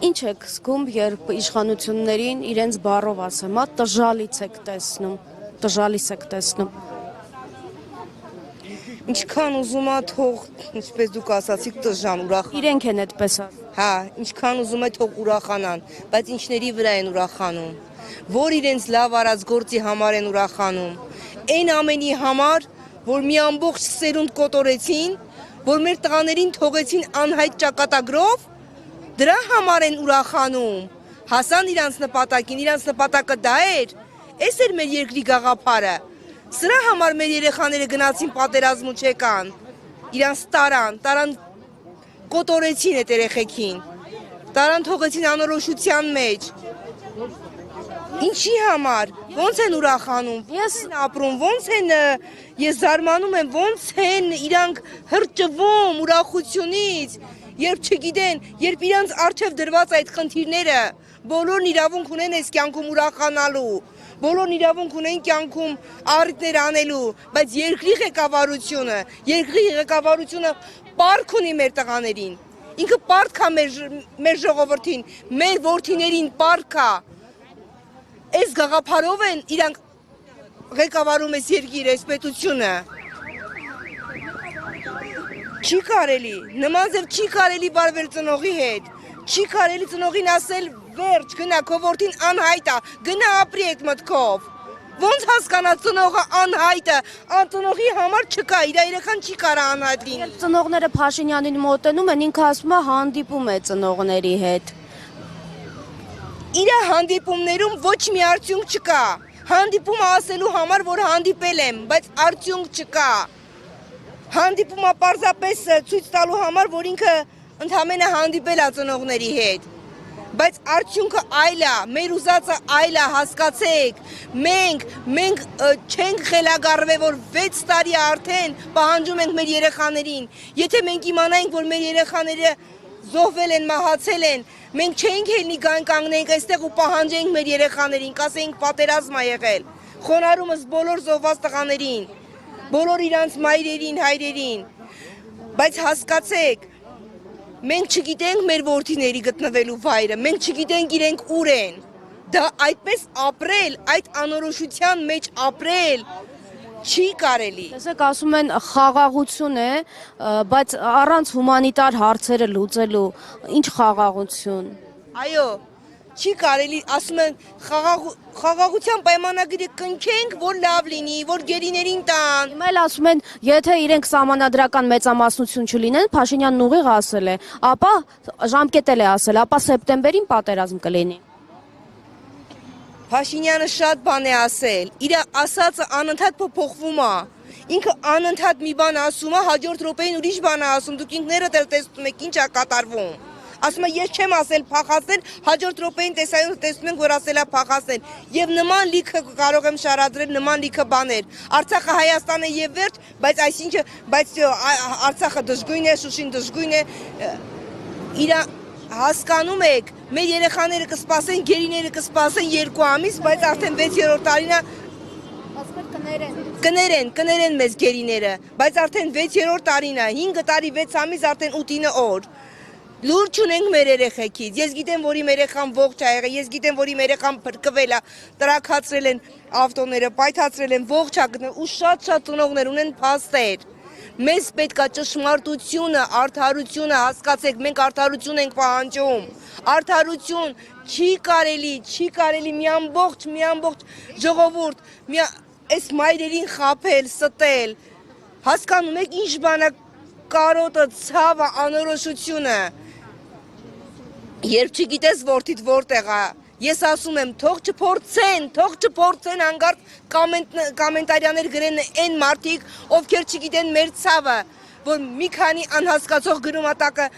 Ինչ եք զգում, երբ իշխանություններին իրենց բառով ասեմ, տժալից եք տեսնում, տժալից եք տեսնում։ Ինչքան ուզում է թող, ինչպես դուք ասացիք, տժան, ուրախ։ Իրենք են այդպես ասում։ Հա, ինչքան ուզում է թող ուրախանան, բայց ինչների վրա են ուրախանում, որ իրենց լավ արած գործի համար են ուրախանում, այն ամենի համար, որ մի ամբողջ սերունդ կոտորեցին, որ մեր տղաներին թողեցին անհայտ ճակատագրով, դրա համար են ուրախանում, հասան իրանց նպատակին, իրանց նպատակը դա էր, էս էր մեր երկրի գաղափարը, սրա համար մեր երեխաները գնացին պատերազմ ու չեկան, իրանց տարան կոտորեցին այդ երեխեքին, տարան թողեցին անորոշության մեջ, ինչի համար, ոնց են ուրախանում, ոնց են ապրում, ոնց են, ես զարմանում եմ, ոնց են իրանք հրճվում ուրախությունից, երբ չգիտեն, երբ իրանց առջև դրված այդ խնդիրները, բոլորն իրավունք ունեն այս կյանքում ուրախանալու, բոլորն իրավունք ունեն կյանքում առիթներ անելու, բայց երկրի ղեկավարությունը պարտք ունի մեր տղաներին, ինքը պարտք է մեր ժողովրդին, մեր որդիներին պարտք է, այս գաղափարով են իրանք ղեկավարում այս երկիր, այս պետությունը, չի կարելի, նման ձև չի կարելի վարվել ծնողի հետ, չի կարելի ծնողին ասել վերջ, գնա, քո որդին անհայտ է, գնա ապրի այդ մտքով, ոնց հասկանա ծնողը անհայտը, ծնողի համար չկա, իր երեխան չի կարա անհայտ լինի։ Երբ ծնողները Փաշինյանին մոտենում են, ինքը ասում է հանդիպում է ծնողների հետ։ Իր հանդիպումներում ոչ մի արդյունք չկա, հանդիպումը ասելու համար, որ հանդիպել եմ, բայց արդյունք չկա, հանդիպումը պարզապես ցույց տալու համար, որ ինքը ընդհանրապես հանդիպել է ծնողների հետ, բայց արդյունքը այլ է, մեր ուզածը այլ է, հասկացեք, մենք չենք խելագարվել, որ 6 տարի արդեն պահանջում ենք մեր երեխաներին, եթե մենք իմանայինք, որ մեր երեխաները զոհվել են, մահացել են, մենք չէինք ելնի կանգնենք այստեղ ու պահանջենք մեր երեխաներին, կասեինք պատերազմ է եղել, խոնարհումս բոլոր զոհված տղաներին, բոլոր իրանց մայրերին, հայրերին, բայց հասկացեք, մենք չգիտենք մեր որդիների գտնվելու վայրը, մենք չգիտենք իրենք ուր են, դա այդպես ապրել, այդ անորոշության մեջ ապրել, չի կարելի։ Տեսեք, ասում են խաղաղություն է, բայց առանց հումանիտար հարցերը լուծելու, ինչ խաղաղություն։ Այո, չի կարելի, ասում են խաղաղության պայմանագիրը կնքենք, որ լավ լինի, որ գերիներին տան։ Հիմա էլ ասում են, եթե իրենք սահմանադրական մեծամասնություն չլինեն, Փաշինյանն ուղիղ ասել է, ապա ժամկետել է ասել, ապա սեպտեմբերին պատերազմ կլինի։ Փաշինյանը շատ բան է ասել, իր ասածը անընդհատ փոփոխվում է, ինքը անընդհատ մի բան ասում է, հաջորդ րոպեին ուրիշ բան է ասում, դուք ինքներդ էլ տեսնում եք ինչ է կատարվում։ Ասում է, ես չեմ ասել փախացնել, հաջորդ րոպեին տեսնում ենք, որ ասել է փախացնել։ Եվ նման լիքը կարող եմ շարադրել, նման լիքը բաներ։ Արցախը Հայաստանը եւ վերջ, բայց Արցախը դժգույն է, Շուշին դժգույն է։ Իր հասկանում եք, մեր երեխաները կսպասեն, գերիները կսպասեն 2 ամիս, բայց արդեն 6-րդ տարին է կներեն մեզ գերիները, բայց արդեն 6-րդ տարին է, 5 տարի 6 ամիս արդեն 8-9 օր։ Լուրջ ունենք մեր երեխեքից, ես գիտեմ, որ իմ երեխան ողջ է եղել, ես գիտեմ, որ իմ երեխան փրկվել է, տրաքացրել են ավտոները, պայթացրել են, ողջ է գտնել ու շատ ծնողներ ունեն փաստեր։ Մեզ պետք է ճշմարտությունը, արդարությունը, հասկացեք, մենք արդարություն ենք պահանջում, արդարություն, չի կարելի մի ամբողջ ժողովուրդ, այս մայրերին խաբել, ստել, հասկանում եք ինչ բան է կարոտը, ցավը, անորոշությունը, երբ չգիտես որդիդ որտեղ է, ես ասում եմ, թող չփորձեն հանգարտ կոմենտարիաներ գրեն այն մարդիկ, ովքեր չգիտեն մեր ցավը, որ մի քանի անհասկացող գրում ատակը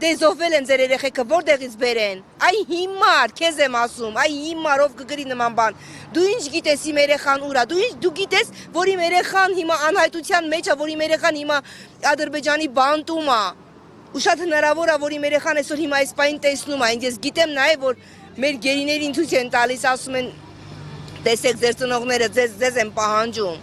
դե զոհվել են ձեր երեխեքը, որտեղից բերեն, այ հիմար, քեզ եմ ասում, այ հիմար, ով կգրի նման բան, դու ինչ գիտես իմ երեխան ուր է, դու գիտես, որ իմ երեխան հիմա անհայտության մեջ է, որ իմ երեխան հիմա Ադրբեջանի բանտում է, ու շատ հնարավոր է, որ իմ երեխան այսօր հիմա այս պայն տեսնում է, ես գիտեմ նաև, որ մեր գերիներին ցույց են տալիս, ասում են, տեսեք ձեր ծնողները ձեզ են պահանջում։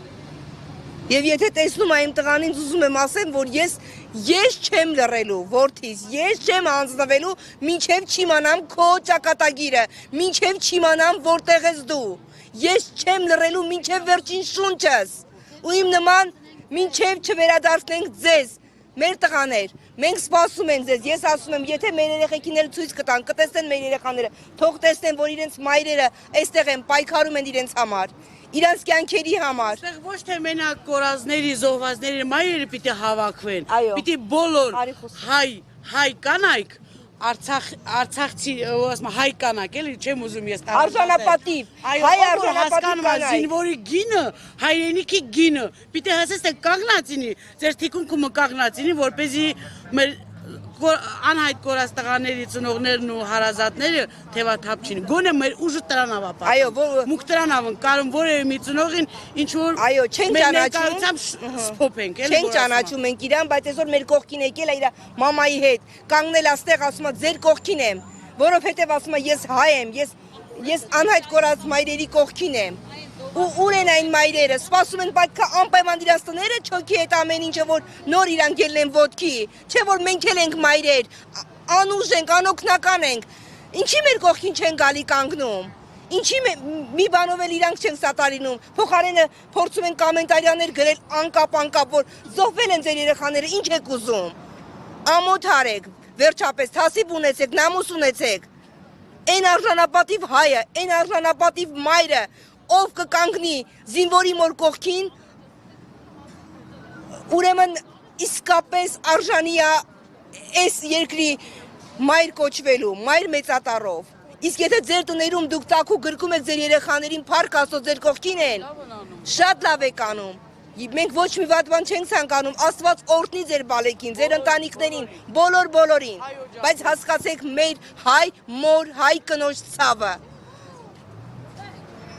Եվ եթե տեսնում եմ տղանին, ուզում եմ ասեմ, որ ես Ես չեմ լռելու, որդիս, ես չեմ հանձնվելու, մինչև չիմանամ քո ճակատագիրը, մինչև չիմանամ որտեղ ես դու։ Ես չեմ լռելու մինչև վերջին շունչս։ Ու իմ նման մինչև չվերադարձնենք ձեզ, մեր տղաներ, մենք սպասում են ձեզ, ես ասում եմ, եթե մեր երեխեքին էլ ցույց կտան, կտեսնեն մեր երեխաները, թող տեսնեն, որ իրենց մայրերը այստեղ են, պայքարում են իրենց համար, իրենց կյանքերի համար։ Այստեղ ոչ թե մենակ կորածների, զոհվածների մայրերը պիտի հավաքվեն, Այո։ պիտի բոլոր Արի խոսում։ հայ կանայք, Արցախցի, հայ կանայք, էլի չեմ ուզում ես Արժանապատիվ, հայ արժանապատիվ կանայք։ Զինվորի գինը, հայրենիքի գինը, պիտի հասես թե կաղնացինի, ձեր թիկունքը կաղնացինի, որպեսզի մեր անհայտ կորած տղաների ծնողներն ու հարազատները թևաթափ չին։ Գոնե մեր ուժը տրանավ ապա։ Այո, մուք տրանավ կարում որևէ մի ծնողին ինչ որ Այո, չենք ճանաչում, սփոփենք, էլի։ չենք ճանաչում ենք իրան, բայց այսօր մեր կողքին եկել է իր մամայի հետ, կանգնել աստեղ ասում է ձեր կողքին եմ, որովհետև ասում է ես հայ եմ, ես անհայտ կորած մայրերի կողքին եմ։ Ու ուր են այն մայրերը, սպասում են պետք է անպայման իրաց տները չոքի այդ ամեն ինչը, որ նոր իրան գելն են ոտքի, չէ որ մենք էլ ենք մայրեր, անուժ ենք, անօգնական ենք, ինչի մեր կողքին չեն գալի կանգնում, ինչի մի բանով էլ իրանք չեն սատարինում, փոխարենը փորձում են կոմենտարիաներ գրել անկապ, որ զոհվել են ձեր երեխաները, ինչ եք ուզում, ամոթ արեք, վերջապես թասիբ ունեցեք, նամուս ունեցեք, այն արժանապատիվ հայը, այն արժանապատիվ մայրը, ով կկանգնի զինվորի մոր կողքին, ուրեմն իսկապես արժանի է այս երկրի մայր կոչվելու, մայր մեծատառով։ Իսկ եթե ձեր տներում դուք տաքու գրկում եք ձեր երեխաներին փառք Աստծո ձեր կողքին են, շատ լավ եք անում։ Մենք ոչ մի վատ բան չենք ցանկանում, Աստված օրհնի ձեր բալեկին, ձեր ընտանիքներին, բոլորին, բայց հասկացեք մեր հայ մոր, հայ կնոջ ցավը։